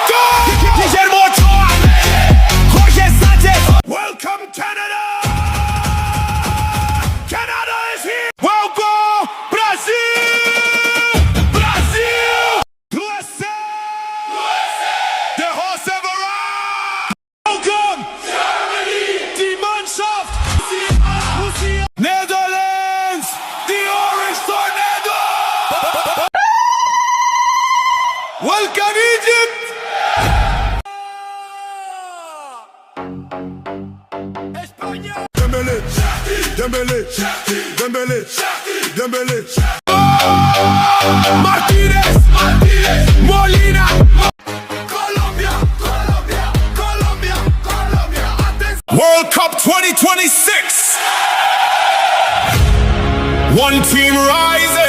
Guillermo Ochoa, Jorge Sánchez. Welcome Canada. Canada is here. Welcome Brazil. Brazil. USA. Der Horst Everard. Welcome Germany. Die Mannschaft. Netherlands. Die Orange Tornado. Welcome Egypt. España. Dembélé, Dembélé, Dembélé, Dembélé. Martínez, Molina. Colombia, Colombia, Colombia, Colombia. World Cup 2026. One team rising.